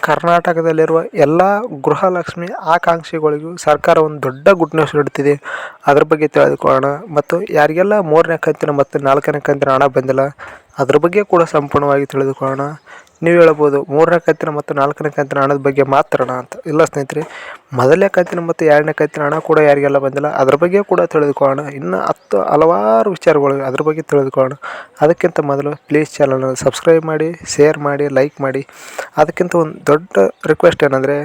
ಕರ್ನಾಟಕದಲ್ಲಿರುವ ಎಲ್ಲ ಗೃಹಲಕ್ಷ್ಮಿ ಆಕಾಂಕ್ಷಿಗಳಿಗೂ ಸರ್ಕಾರ ಒಂದು ದೊಡ್ಡ ಗುಡ್ ನ್ಯೂಸ್ ನೀಡುತ್ತಿದೆ. ಅದ್ರ ಬಗ್ಗೆ ತಿಳಿದುಕೊಳ್ಳೋಣ. ಮತ್ತು ಯಾರಿಗೆಲ್ಲ 3ನೇ ಕಂತಿನ ಮತ್ತು 4ನೇ ಕಂತಿನ ಹಣ ಬಂದಿಲ್ಲ ಅದ್ರ ಬಗ್ಗೆ ಕೂಡ ಸಂಪೂರ್ಣವಾಗಿ ತಿಳಿದುಕೊಳ್ಳೋಣ. ನೀವು ಹೇಳ್ಬೋದು 3ನೇ ಕಂತಿನ ಮತ್ತು 4ನೇ ಕಂತಿನ ಹಣದ ಬಗ್ಗೆ ಮಾತ್ರನಾ ಅಂತ. ಇಲ್ಲ ಸ್ನೇಹಿತರೆ, ಮೊದಲನೇ ಕಂತಿನ ಮತ್ತು 2ನೇ ಕಂತಿನ ಹಣ ಕೂಡ ಯಾರಿಗೆಲ್ಲ ಬಂದಿಲ್ಲ ಅದ್ರ ಬಗ್ಗೆ ಕೂಡ ತಿಳಿದುಕೊಳ್ಳೋಣ. ಇನ್ನು ಹಲವಾರು ವಿಚಾರಗಳು ಅದ್ರ ಬಗ್ಗೆ ತಿಳಿದುಕೊಳ್ಳೋಣ. ಅದಕ್ಕಿಂತ ಮೊದಲು ಪ್ಲೀಸ್ ಚಾನಲ್ನ ಸಬ್ಸ್ಕ್ರೈಬ್ ಮಾಡಿ, ಶೇರ್ ಮಾಡಿ, ಲೈಕ್ ಮಾಡಿ. ಅದಕ್ಕಿಂತ ಒಂದು ದೊಡ್ಡ ರಿಕ್ವೆಸ್ಟ್ ಏನಂದರೆ,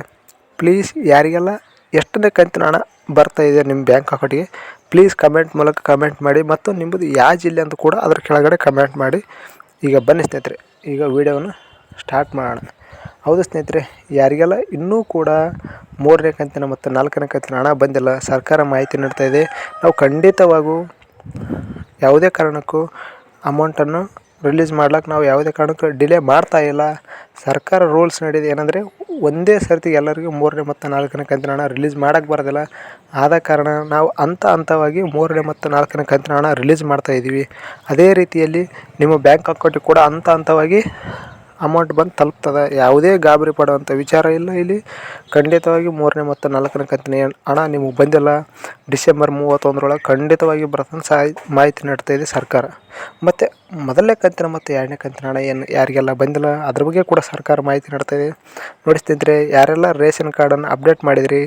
ಪ್ಲೀಸ್ ಯಾರಿಗೆಲ್ಲ ಎಷ್ಟನೇ ಕಂತಿನ ಹಣ ಬರ್ತಾಯಿದೆ ನಿಮ್ಮ ಬ್ಯಾಂಕ್ ಅಕೌಂಟಿಗೆ ಪ್ಲೀಸ್ ಕಮೆಂಟ್ ಮೂಲಕ ಕಮೆಂಟ್ ಮಾಡಿ. ಮತ್ತು ನಿಮ್ಮದು ಯಾವ ಜಿಲ್ಲೆ ಅಂತ ಕೂಡ ಅದ್ರ ಕೆಳಗಡೆ ಕಮೆಂಟ್ ಮಾಡಿ. ಈಗ ಬನ್ನಿ ಸ್ನೇಹಿತರೆ, ಈಗ ವಿಡಿಯೋವನ್ನು ಸ್ಟಾರ್ಟ್ ಮಾಡೋಣ. ಹೌದು ಸ್ನೇಹಿತರೆ, ಯಾರಿಗೆಲ್ಲ ಇನ್ನೂ ಕೂಡ 3ನೇ ಕಂತಿನ ಮತ್ತು 4ನೇ ಕಂತಿನ ಹಣ ಬಂದಿಲ್ಲ ಸರ್ಕಾರ ಮಾಹಿತಿ ನೀಡ್ತಾ ಇದೆ. ನಾವು ಖಂಡಿತವಾಗೂ ಯಾವುದೇ ಕಾರಣಕ್ಕೂ ಅಮೌಂಟನ್ನು ರಿಲೀಸ್ ಮಾಡ್ಲಿಕ್ಕೆ ನಾವು ಯಾವುದೇ ಕಾರಣಕ್ಕೂ ಡಿಲೇ ಮಾಡ್ತಾ ಇಲ್ಲ. ಸರ್ಕಾರ ರೂಲ್ಸ್ ನೀಡಿದೆ ಏನಂದರೆ, ಒಂದೇ ಸರ್ತಿ ಎಲ್ಲರಿಗೂ 3ನೇ ಮತ್ತು 4ನೇ ಕಂತಿನ ಹಣ ರಿಲೀಸ್ ಮಾಡೋಕ್ಕೆ ಬರೋದಿಲ್ಲ. ಆದ ಕಾರಣ ನಾವು ಹಂತವಾಗಿ 3ನೇ ಮತ್ತು 4ನೇ ಕಂತಿನ ಹಣ ರಿಲೀಸ್ ಮಾಡ್ತಾಯಿದ್ದೀವಿ. ಅದೇ ರೀತಿಯಲ್ಲಿ ನಿಮ್ಮ ಬ್ಯಾಂಕ್ ಅಕೌಂಟಿಗೆ ಕೂಡ ಹಂತವಾಗಿ ಅಮೌಂಟ್ ಬಂದು ತಲುಪ್ತದೆ. ಯಾವುದೇ ಗಾಬರಿ ಪಡುವಂಥ ವಿಚಾರ ಇಲ್ಲ. ಇಲ್ಲಿ ಖಂಡಿತವಾಗಿ 3ನೇ ಮತ್ತು 4ನೇ ಕಂತಿನ ಹಣ ನಿಮಗೆ ಬಂದಿಲ್ಲ ಡಿಸೆಂಬರ್ 31ರೊಳಗೆ ಖಂಡಿತವಾಗಿ ಬರ್ತಂತ ಮಾಹಿತಿ ನೀಡ್ತಾಯಿದೆ ಸರ್ಕಾರ. ಮತ್ತು ಮೊದಲನೇ ಕಂತಿನ ಮತ್ತು 2ನೇ ಕಂತಿನ ಹಣ ಏನು ಯಾರಿಗೆಲ್ಲ ಬಂದಿಲ್ಲ ಅದ್ರ ಬಗ್ಗೆ ಕೂಡ ಸರ್ಕಾರ ಮಾಹಿತಿ ನೀಡ್ತಾಯಿದೆ. ನೋಡಿ ಸ್ನೇಹಿತರೆ, ಯಾರೆಲ್ಲ ರೇಷನ್ ಕಾರ್ಡನ್ನು ಅಪ್ಡೇಟ್ ಮಾಡಿದಿರಿ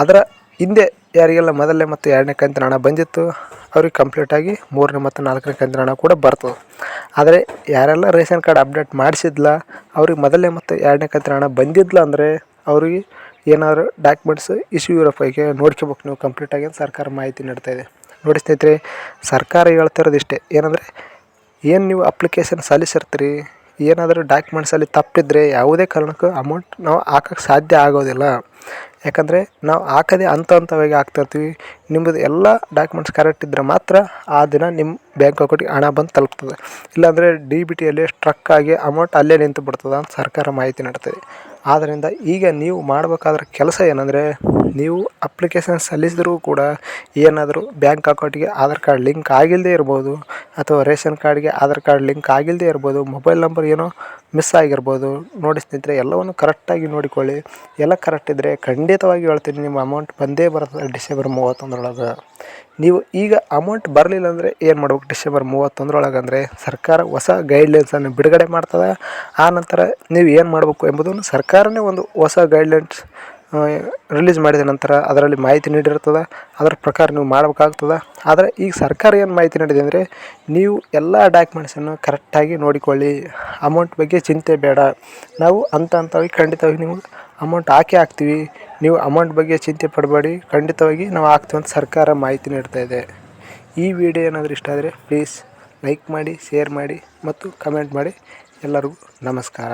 ಅದರ ಹಿಂದೆ ಯಾರಿಗೆಲ್ಲ ಮೊದಲನೇ ಮತ್ತು 2ನೇ ಕಂತಿನ ಹಣ ಬಂದಿತ್ತು ಅವ್ರಿಗೆ ಕಂಪ್ಲೀಟಾಗಿ 3ನೇ ಮತ್ತು 4ನೇ ಕಂತಿನ ಹಣ ಕೂಡ ಬರ್ತದೆ. ಆದರೆ ಯಾರೆಲ್ಲ ರೇಷನ್ ಕಾರ್ಡ್ ಅಪ್ಡೇಟ್ ಮಾಡಿಸಿದ್ಲ ಅವ್ರಿಗೆ ಮೊದಲನೇ ಮತ್ತು 2ನೇ ಕಂತಿನ ಹಣ ಬಂದಿದ್ಲ ಅಂದರೆ ಅವ್ರಿಗೆ ಏನಾದರೂ ಡಾಕ್ಯುಮೆಂಟ್ಸ್ ಇಶ್ಯೂ ಇರೋ ಪೈಕಿ ನೋಡ್ಕೋಬೇಕು ನೀವು ಕಂಪ್ಲೀಟಾಗಿ ಅಂತ ಸರ್ಕಾರ ಮಾಹಿತಿ ನೀಡ್ತಾಯಿದೆ. ನೋಡಿ ಸ್ನೇಹಿತರೆ, ಸರ್ಕಾರ ಹೇಳ್ತಿರೋದು ಇಷ್ಟೇ ಏನಂದರೆ, ಏನು ನೀವು ಅಪ್ಲಿಕೇಶನ್ ಸಲ್ಲಿಸಿರ್ತೀರಿ ಏನಾದರೂ ಡಾಕ್ಯುಮೆಂಟ್ಸಲ್ಲಿ ತಪ್ಪಿದ್ರೆ ಯಾವುದೇ ಕಾರಣಕ್ಕೂ ಅಮೌಂಟ್ ನಾವು ಹಾಕೋಕ್ಕೆ ಸಾಧ್ಯ ಆಗೋದಿಲ್ಲ. ಯಾಕಂದರೆ ನಾವು ಹಾಕೋದೇ ಹಂತವಾಗಿ ಹಾಕ್ತಿರ್ತೀವಿ. ನಿಮ್ಮದು ಎಲ್ಲ ಡಾಕ್ಯುಮೆಂಟ್ಸ್ ಕರೆಕ್ಟ್ ಇದ್ದರೆ ಮಾತ್ರ ಆ ದಿನ ನಿಮ್ಮ ಬ್ಯಾಂಕ್ ಅಕೌಂಟಿಗೆ ಹಣ ಬಂದು ತಲುಪ್ತದೆ. ಇಲ್ಲಾಂದರೆ DBTಯಲ್ಲಿ ಸ್ಟ್ರಕ್ ಆಗಿ ಅಮೌಂಟ್ ಅಲ್ಲೇ ನಿಂತು ಬಿಡ್ತದೆ ಅಂತ ಸರ್ಕಾರ ಮಾಹಿತಿ ನೀಡ್ತದೆ. ಆದ್ದರಿಂದ ಈಗ ನೀವು ಮಾಡಬೇಕಾದ್ರೆ ಕೆಲಸ ಏನಂದರೆ, ನೀವು ಅಪ್ಲಿಕೇಶನ್ ಸಲ್ಲಿಸಿದ್ರೂ ಕೂಡ ಏನಾದರೂ ಬ್ಯಾಂಕ್ ಅಕೌಂಟಿಗೆ ಆಧಾರ್ ಕಾರ್ಡ್ ಲಿಂಕ್ ಆಗಿಲ್ಲದೆ ಇರ್ಬೋದು, ಅಥವಾ ರೇಷನ್ ಕಾರ್ಡ್ಗೆ ಆಧಾರ್ ಕಾರ್ಡ್ ಲಿಂಕ್ ಆಗಿಲ್ಲದೆ ಇರ್ಬೋದು, ಮೊಬೈಲ್ ನಂಬರ್ ಏನೋ ಮಿಸ್ ಆಗಿರ್ಬೋದು. ನೋಡಿ ಸ್ನೇಹಿತರೆ, ಎಲ್ಲವನ್ನು ಕರೆಕ್ಟಾಗಿ ನೋಡಿಕೊಳ್ಳಿ. ಎಲ್ಲ ಕರೆಕ್ಟ್ ಇದ್ದರೆ ಖಂಡಿತವಾಗಿ ಹೇಳ್ತೀನಿ ನಿಮ್ಮ ಅಮೌಂಟ್ ಬಂದೇ ಬರ್ತದೆ ಡಿಸೆಂಬರ್ 31ರೊಳಗೆ. ನೀವು ಈಗ ಅಮೌಂಟ್ ಬರಲಿಲ್ಲ ಅಂದರೆ ಏನು ಮಾಡ್ಬೇಕು, ಡಿಸೆಂಬರ್ 31ರೊಳಗೆ ಅಂದರೆ ಸರ್ಕಾರ ಹೊಸ ಗೈಡ್ಲೈನ್ಸನ್ನು ಬಿಡುಗಡೆ ಮಾಡ್ತದೆ. ಆ ನಂತರ ನೀವು ಏನು ಮಾಡಬೇಕು ಎಂಬುದನ್ನು ಸರ್ಕಾರನೇ ಒಂದು ಹೊಸ ಗೈಡ್ಲೈನ್ಸ್ ರಿಲೀಸ್ ಮಾಡಿದ ನಂತರ ಅದರಲ್ಲಿ ಮಾಹಿತಿ ನೀಡಿರ್ತದೆ. ಅದರ ಪ್ರಕಾರ ನೀವು ಮಾಡಬೇಕಾಗ್ತದೆ. ಆದರೆ ಈಗ ಸರ್ಕಾರ ಏನು ಮಾಹಿತಿ ನೀಡಿದೆ ಅಂದರೆ, ನೀವು ಎಲ್ಲ ಡಾಕ್ಯುಮೆಂಟ್ಸನ್ನು ಕರೆಕ್ಟಾಗಿ ನೋಡಿಕೊಳ್ಳಿ. ಅಮೌಂಟ್ ಬಗ್ಗೆ ಚಿಂತೆ ಬೇಡ. ನಾವು ಹಂತವಾಗಿ ಖಂಡಿತವಾಗಿ ನೀವು ಅಮೌಂಟ್ ಹಾಕ್ತೀವಿ. ನೀವು ಅಮೌಂಟ್ ಬಗ್ಗೆ ಚಿಂತೆ ಪಡಬೇಡಿ, ಖಂಡಿತವಾಗಿ ನಾವು ಹಾಕ್ತೀವಿ ಅಂತ ಸರ್ಕಾರ ಮಾಹಿತಿ ನೀಡ್ತಾಯಿದೆ. ಈ ವಿಡಿಯೋ ಏನಾದರೂ ಇಷ್ಟ ಆದರೆ ಪ್ಲೀಸ್ ಲೈಕ್ ಮಾಡಿ, ಶೇರ್ ಮಾಡಿ ಮತ್ತು ಕಮೆಂಟ್ ಮಾಡಿ. ಎಲ್ಲರಿಗೂ ನಮಸ್ಕಾರ.